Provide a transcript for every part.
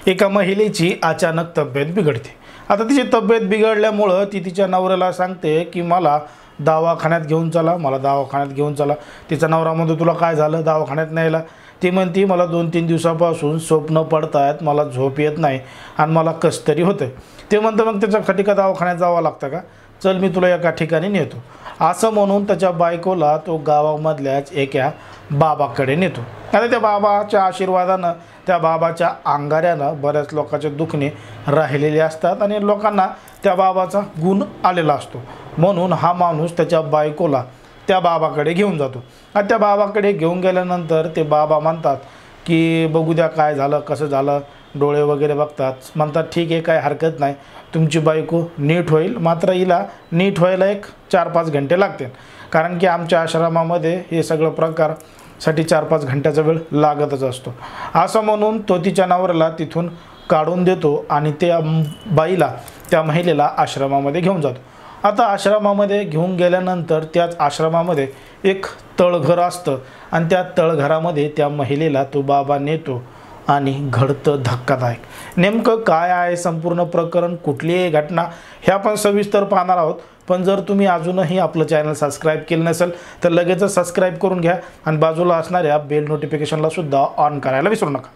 एका महिलेची अचानक तब्येत बिघडते। आता तिची तब्येत बिघडल्यामुळे ती तिच्या नवऱ्याला सांगते की मला दवाखान्यात घेऊन चला, मला दवाखान्यात घेऊन चला। तिचा नवरा म्हणतो तुला काय झालं, दवाखान्यात न्यायला? ती म्हणती मला 2-3 दिवसापासून स्वप्न पडतायत, मला झोप येत नाही आणि मला कसं तरी होतं। ते म्हणतं मग त्याच्यासाठी का दवाखान्यात जावं लागतं का? चल मी तुला एका ठिकाणी नेतो। असं म्हणून त्याच्या बायकोला तो गावामधल्याच एका बाबाकडे नेतो। आता त्या बाबाच्या आशीर्वादानं, त्या बाबाच्या अंगाऱ्यानं बऱ्याच लोकांचे दुखणे राहिलेले असतात आणि लोकांना त्या बाबाचा गुण आलेला असतो। म्हणून हा माणूस त्याच्या बायकोला त्या बाबाकडे घेऊन जातो आणि त्या बाबाकडे घेऊन गेल्यानंतर ते बाबा म्हणतात की बघू द्या काय झालं, कसं झालं, डोळे वगैरे बघतात, म्हणतात ठीक आहे काय हरकत नाही, तुमची बायको नीट होईल, मात्र हिला नीट व्हायला एक 4-5 घंटे लागतील, कारण की आमच्या आश्रमामध्ये हे सगळं प्रकारसाठी 4-5 घंट्याचा वेळ लागतच असतो। असं म्हणून तो तिच्या नवऱ्याला तिथून काढून देतो आणि त्या बाईला, त्या महिलेला आश्रमामध्ये घेऊन जातो। आता आश्रमामध्ये घेऊन गेल्यानंतर त्याच आश्रमामध्ये एक तळघर असतं आणि त्या तळघरामध्ये त्या महिलेला तो बाबा नेतो आणि घडतं धक्कादायक। नेमकं काय आहे संपूर्ण प्रकरण, कुठली आहे घटना, हे आपण सविस्तर पाहणार आहोत। पण जर तुम्ही अजूनही आपलं चॅनल सबस्क्राईब केलं नसेल तर लगेचच सबस्क्राईब करून घ्या आणि बाजूला असणाऱ्या बेल नोटिफिकेशनला सुद्धा ऑन करायला विसरू नका।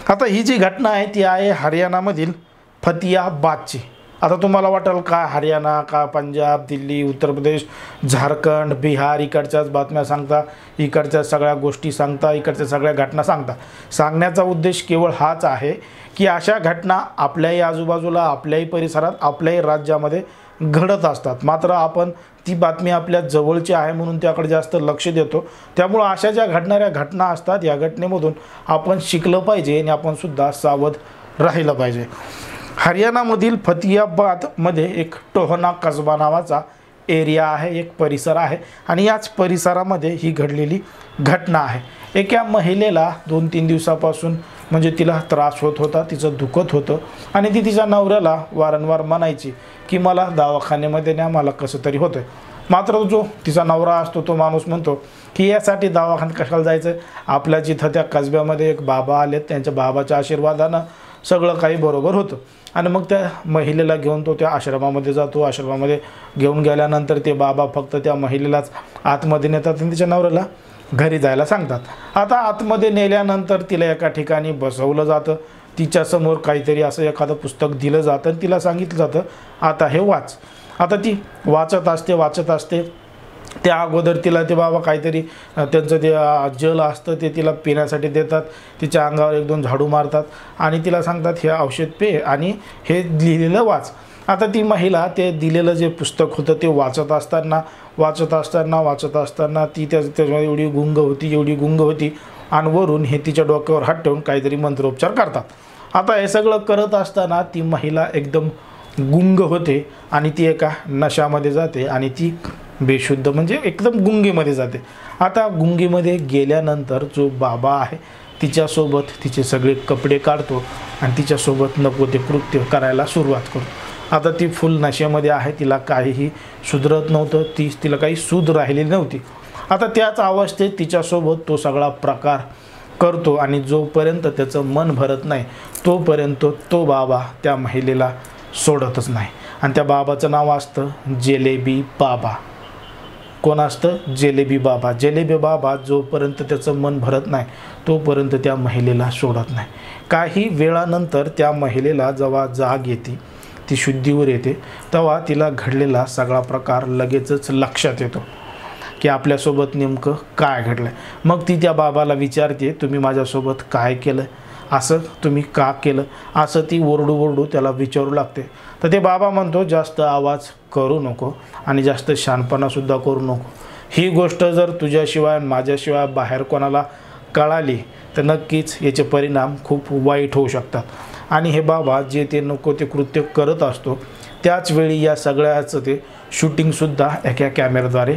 आता ही जी घटना आहे ती आहे हरियाणामधील फतियाबादची। आता तुम्हाला वाटेल का हरियाणा, का पंजाब, दिल्ली, उत्तर प्रदेश, झारखंड, बिहार, इकडच्याच बातम्या सांगता, इकडच्या सगळ्या गोष्टी सांगता, इकडच्या सगळ्या घटना सांगता। सांगण्याचा उद्देश केवळ हाच आहे की अशा घटना आपल्याही आजूबाजूला, आपल्याही परिसरात, आपल्याही राज्यामध्ये घडत असतात, मात्र आपण ती बातमी आपल्या जवळची आहे म्हणून त्याकडे जास्त लक्ष देतो। त्यामुळे अशा ज्या घडणाऱ्या घटना असतात या घटनेमधून आपण शिकलं पाहिजे आणि आपण सुद्धा सावध राहिलं पाहिजे। हरियाणामधील फतियाबादमध्ये एक टोहना कसबा नावाचा एरिया आहे, एक परिसर आहे आणि याच परिसरामध्ये ही घडलेली घटना आहे। एका महिलेला 2-3 दिवसापासून म्हणजे तिला त्रास होत होता, तिचं दुखत होतं आणि ती तिच्या नवऱ्याला वारंवार म्हणायची की मला दवाखान्यामध्ये न्या, मला कसं तरी होतं। मात्र जो तिचा नवरा असतो तो माणूस म्हणतो की यासाठी दवाखान्यात कशाला जायचं, आपल्या जिथं त्या कसब्यामध्ये एक बाबा आलेत, त्यांच्या बाबाच्या आशीर्वादानं सगळं काही बरोबर होतं। आणि मग त्या महिलेला घेऊन तो त्या आश्रमामध्ये जातो। आश्रमामध्ये घेऊन गेल्यानंतर ते बाबा फक्त त्या महिलेलाच आतमध्ये नेतात आणि तिच्या नवऱ्याला घरी जायला सांगतात। आता आतमध्ये नेल्यानंतर तिला एका ठिकाणी बसवलं जातं, तिच्यासमोर काहीतरी असं एखादं पुस्तक दिलं जातं आणि तिला सांगितलं जातं आता हे वाच। आता ती वाचत असते। त्या अगोदर तिला ते बाबा काहीतरी त्यांचं ते जल असतं ते तिला पिण्यासाठी देतात, तिच्या अंगावर 1-2 झाडू मारतात आणि तिला सांगतात हे औषध पे आणि हे लिहिलेलं वाच। आता ती महिला ते दिलेलं जे पुस्तक होतं ते वाचत असताना ती त्याच्यामध्ये एवढी गुंग होती आणि वरून हे तिच्या डोक्यावर हात ठेवून काहीतरी मंत्रोपचार करतात। आता हे सगळं करत असताना ती महिला एकदम गुंग होते आणि ती एका नशामध्ये जाते आणि ती बेशुद्ध म्हणजे एकदम गुंगीमध्ये जाते। आता गुंगीमध्ये गेल्यानंतर जो बाबा आहे तिच्यासोबत तिचे सगळे कपडे काढतो आणि तिच्यासोबत नको ते कृत्य करायला सुरुवात करतो। आता ती फुल नशेमध्ये आहे, तिला काहीही सुधरत नव्हतं, तिला काही सूध राहिलेली नव्हती। आता त्याच अवस्थेत तिच्यासोबत तो सगळा प्रकार करतो आणि जोपर्यंत त्याचं मन भरत नाही तोपर्यंत तो बाबा त्या महिलेला सोडतच नाही आणि त्या बाबाचं नाव असतं जलेबी बाबा। कोण असतं? जलेबी बाबा। जलेबी बाबा जोपर्यंत त्याचं मन भरत नाही तोपर्यंत त्या महिलेला सोडत नाही। काही वेळानंतर त्या महिलेला जेव्हा जाग येते, ती शुद्धीवर येते, तेव्हा तिला घडलेला सगळा प्रकार लगेचच लक्षात येतो की आपल्यासोबत नेमकं काय घडलं। मग ती त्या बाबाला विचारते तुम्ही माझ्यासोबत काय केलं, असं तुम्ही का केलं, असं ती ओरडू त्याला विचारू लागते। तर ते बाबा म्हणतो जास्त आवाज करू नको आणि जास्त शहाणपणासुद्धा करू नको, ही गोष्ट जर तुझ्याशिवाय माझ्याशिवाय बाहेर कोणाला कळाली तर नक्कीच याचे परिणाम खूप वाईट होऊ शकतात। आणि हे बाबा जे ते नको ते कृत्य करत असतो त्याच वेळी या सगळ्याचं ते शूटिंगसुद्धा एका कॅमेऱ्याद्वारे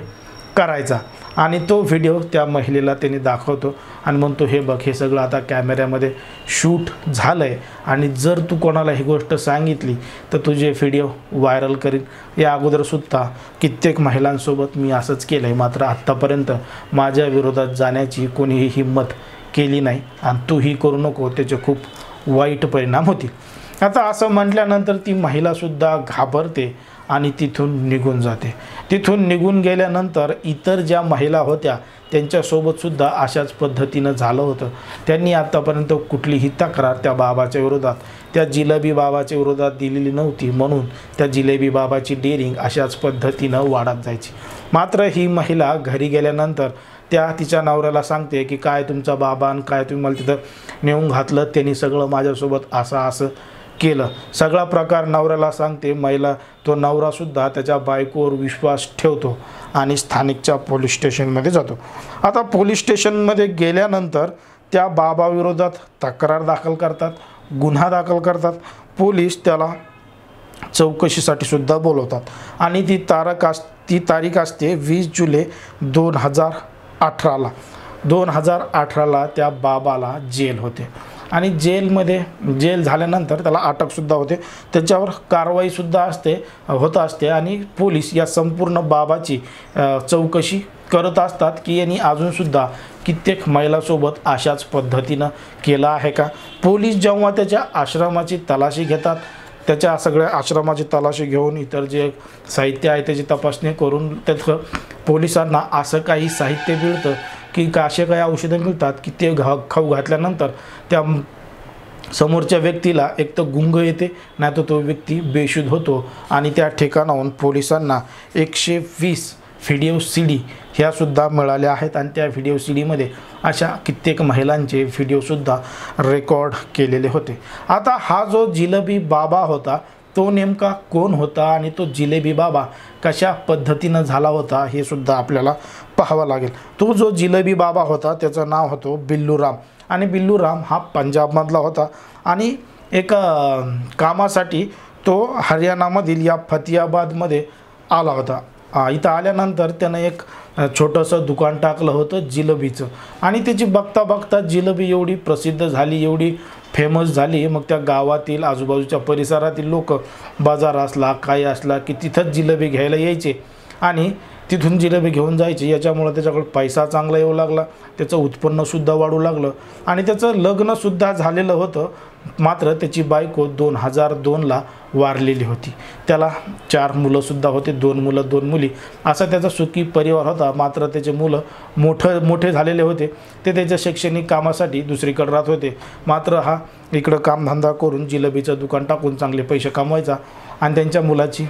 करायचा आणि तो व्हिडिओ त्या महिलेला त्याने दाखवतो आणि म्हणतो, हे बघ, हे सगळं आता कॅमेऱ्यामध्ये शूट झालं आहे आणि जर तू कोणाला ही गोष्ट सांगितली तर तुझे व्हिडिओ व्हायरल करीन. या अगोदरसुद्धा कित्येक महिलांसोबत मी असंच केलं आहे, मात्र आत्तापर्यंत माझ्या विरोधात जाण्याची कोणीही हिंमत केली नाही आणि तूही करू नको, त्याचे खूप वाईट परिणाम होतील. आता असं म्हटल्यानंतर ती महिलासुद्धा घाबरते आणि तिथून निघून जाते. तिथून निघून गेल्यानंतर इतर ज्या महिला होत्या त्यांच्यासोबतसुद्धा अशाच पद्धतीनं झालं होतं. त्यांनी आत्तापर्यंत कुठलीही तक्रार त्या बाबाच्या विरोधात, त्या जिलेबी बाबाच्या विरोधात दिलेली नव्हती, म्हणून त्या जिलेबी बाबाची डेअरिंग अशाच पद्धतीनं वाढत जायची. मात्र ही महिला घरी गेल्यानंतर त्या तिच्या नवऱ्याला सांगते की काय तुमचा बाबा आणि काय तुम्ही मला तिथं नेऊन घातलं, त्यांनी सगळं माझ्यासोबत असं केलं, सगळा प्रकार नवऱ्याला सांगते. महिला तो नवरासुद्धा त्याच्या बायकोवर विश्वास ठेवतो आणि स्थानिकच्या पोलीस स्टेशनमध्ये जातो. आता पोलीस स्टेशनमध्ये गेल्यानंतर त्या बाबाविरोधात तक्रार दाखल करतात, गुन्हा दाखल करतात. पोलीस त्याला चौकशीसाठी सुद्धा बोलवतात आणि ती तारीख असते 20 जुलै 2018ला. 2018ला त्या बाबाला जेल होते आणि जेल झाल्यानंतर त्याला अटकसुद्धा होते, त्याच्यावर कारवाईसुद्धा होत असते आणि पोलीस या संपूर्ण बाबाची चौकशी करत असतात की यांनी अजूनसुद्धा कित्येक महिलांसोबत अशाच पद्धतीनं केलं आहे का. पोलीस जेव्हा त्याच्या आश्रमाची तलाशी घेतात, त्याच्या सगळ्या आश्रमाची तलाशी घेऊन इतर जे साहित्य आहे त्याची तपासणी करून त्याचं पोलिसांना असं काही साहित्य मिळतं की असे काही औषधं मिळतात की ते खाऊ घातल्यानंतर त्या समोरच्या व्यक्तीला एक तर गुंग येते, नाही तर तो व्यक्ती बेशुद्ध होतो आणि त्या ठिकाणाहून पोलिसांना 120 व्हिडिओ CD ह्यासुद्धा मिळाल्या आहेत आणि त्या व्हिडिओ CDमध्ये अशा कित्येक महिलांचे व्हिडिओसुद्धा रेकॉर्ड केलेले होते. आता हा जो जिलेबी बाबा होता तो नेमका कोण होता आणि तो जिलेबी बाबा कशा पद्धतीनं झाला होता हे सुद्धा आपल्याला पाहावं लागेल. तो जो जिलेबी बाबा होता त्याचं नाव होतं बिल्लू राम आणि बिल्लू राम हा पंजाबमधला होता आणि एका कामासाठी तो हरियाणामधील या फतियाबादमध्ये आला होता. इथं आल्यानंतर त्यानं एक छोटंसं दुकान टाकलं होतं जिलेबीचं आणि त्याची बघता जिलेबी एवढी प्रसिद्ध झाली, एवढी फेमस झाली. मग त्या गावातील आजूबाजूच्या परिसरातील लोक बाजार असला काही असला की तिथंच जिलेबी घ्यायला यायचे आणि तिथून जिलेबी घेऊन जायचे. याच्यामुळे त्याच्याकडे पैसा चांगला येऊ लागला, त्याचं उत्पन्नसुद्धा वाढू लागलं आणि त्याचं लग्नसुद्धा झालेलं होतं. मात्र त्याची बायको 2002ला वारलेली होती. त्याला 4 मुलंसुद्धा होते, 2 मुलं 2 मुली असा त्याचा सुखी परिवार होता. मात्र त्याचे मुलं मोठे झालेले होते, ते त्याच्या शैक्षणिक कामासाठी दुसरीकडे राहत होते. मात्र हा इकडं कामधंदा करून जिलेबीचं दुकान टाकून चांगले पैसे कमवायचा आणि त्यांच्या मुलाची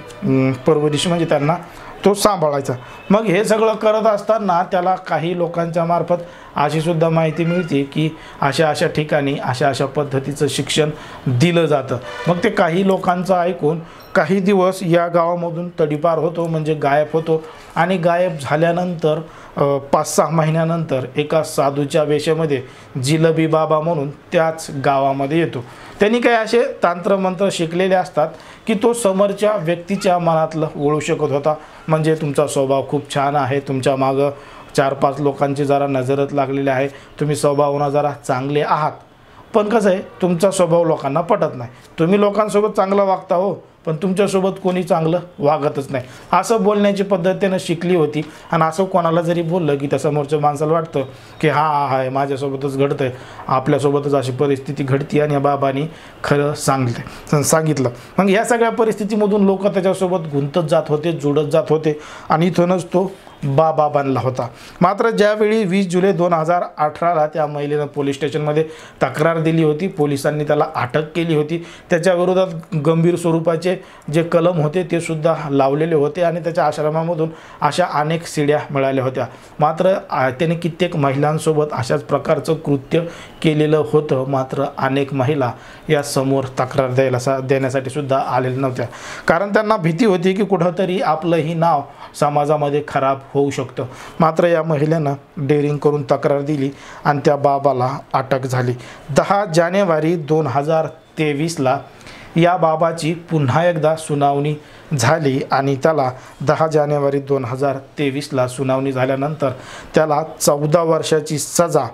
परवरिश म्हणजे त्यांना तो सांभाळायचा. मग हे सगळं करत असताना त्याला काही लोकांच्या मार्फत अशी सुद्धा माहिती मिळते की अशा ठिकाणी अशा पद्धतीचं शिक्षण दिलं जातं. मग ते काही लोकांचं ऐकून काही दिवस या गावामधून तडीपार होतो, म्हणजे गायब होतो आणि गायब झाल्यानंतर 5-6 महिन्यानंतर एका साधूच्या वेशामध्ये जिलेबी बाबा म्हणून त्याच गावामध्ये येतो. त्यांनी काही असे तंत्रमंत्र शिकलेले असतात की तो समोरच्या व्यक्तीच्या मनातलं ओळखू शकत होता. म्हणजे तुमचा स्वभाव खूप छान आहे, तुमच्या मागं 4-5 लोकांची जरा नजरच लागलेली आहे, तुम्ही स्वभावानं जरा चांगले आहात, पण कसं आहे तुमचा स्वभाव लोकांना पटत नाही. तुम्ही लोकांसोबत चांगलं वागता हो, पण तुमच्यासोबत कोणी चांगलं वागतच नाही, असं बोलण्याची पद्धत त्यानं शिकली होती. आणि असं कोणाला जरी बोललं की त्या समोरच्या माणसाला वाटतं की हाय माझ्यासोबतच घडतं आहे, आपल्यासोबतच अशी परिस्थिती घडती आणि या बाबांनी खरं सांगितलं. मग ह्या सगळ्या परिस्थितीमधून लोक त्याच्यासोबत गुंतत जात होते, जुडत जात होते आणि इथूनच तो बाबा बनला होता. मात्र ज्यावेळी 20 जुलै 2018ला त्या महिलेनं पोलीस स्टेशनमध्ये तक्रार दिली होती, पोलिसांनी त्याला अटक केली होती. त्याच्या विरोधात गंभीर स्वरूपाचे जे कलम होते ते सुद्धा लावलेले होते आणि त्याच्या आश्रमामधून अशा अनेक सीड्या मिळाल्या होत्या. मात्र त्याने कित्येक महिलांसोबत अशाच प्रकारचं कृत्य केलेलं होतं. मात्र अनेक महिला या समोर तक्रार देण्यासाठी सुद्धा आलेल्या नव्हत्या, कारण त्यांना भीती होती की कुठंतरी आपलंही नाव समाजामध्ये खराब होऊ शकतं. मात्र या महिलेनं डेअरिंग करून तक्रार दिली आणि त्या बाबाला अटक झाली. 10 जानेवारी 2023ला या बाबाची पुन्हा एकदा सुनावणी झाली आणि त्याला 10 जानेवारी 2023ला सुनावणी झाल्यानंतर त्याला 14 वर्षाची सजा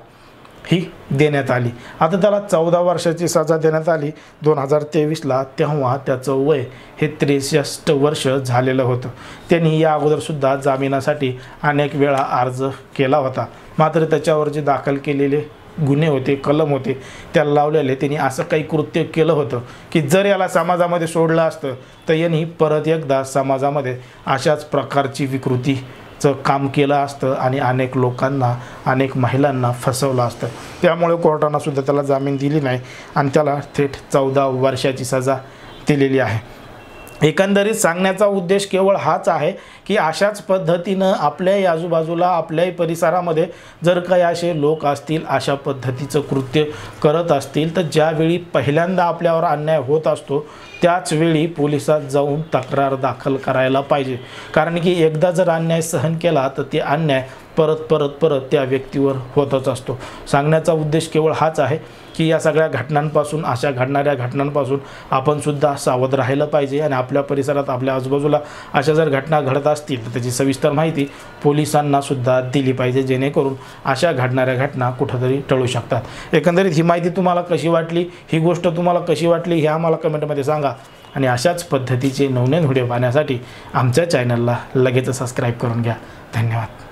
ही देण्यात आली. आता त्याला 14 वर्षाची सजा देण्यात आली 2023ला. तेव्हा त्याचं वय हे 63 वर्ष झालेलं होतं. त्यांनी या अगोदरसुद्धा जामिनासाठी अनेक वेळा अर्ज केला होता, मात्र त्याच्यावर जे दाखल केलेले गुन्हे होते, कलम होते, त्याला लावलेले, त्यांनी असं काही कृत्य केलं होतं की जर याला समाजामध्ये सोडलं असतं तर यांनी परत एकदा समाजामध्ये अशाच प्रकारची विकृतीचं काम केलं असतं आणि अनेक लोकांना, अनेक महिलांना फसवलं असतं. त्यामुळे कोर्टानं सुद्धा त्याला जामीन दिली नाही आणि त्याला थेट 14 वर्षाची सजा दिलेली आहे. एकंदरीत सांगण्याचा उद्देश केवळ हाच आहे की अशाच पद्धतीनं आपल्याही आजूबाजूला, आपल्याही परिसरामध्ये जर काही असे लोक असतील, अशा पद्धतीचं कृत्य करत असतील, तर ज्यावेळी पहिल्यांदा आपल्यावर अन्याय होत असतो त्याच वेळी पोलिसात जाऊन तक्रार दाखल करायला पाहिजे. कारण की एकदा जर अन्याय सहन केला तर ते अन्याय परत परत परत त्या व्यक्तीवर होतच असतो. सांगण्याचा उद्देश केवळ हाच आहे की या सगळ्या घटनांपासून, अशा घडणाऱ्या घटनांपासून आपण सुद्धा सावध राहिलं पाहिजे आणि आपल्या परिसरात, आपल्या आजूबाजूला अशा जर घटना घडत असतील तर त्याची सविस्तर माहिती पोलिसांना सुद्धा दिली पाहिजे, जेणेकरून अशा घडणाऱ्या घटना कुठंतरी टळू शकतात. एकंदरीत ही माहिती तुम्हाला कशी वाटली, ही गोष्ट तुम्हाला कशी वाटली हे आम्हाला कमेंटमध्ये सांगा आणि अशाच पद्धतीचे नवनवीन व्हिडिओ पाहण्यासाठी आमच्या चॅनलला लगेच सबस्क्राईब करून घ्या. धन्यवाद.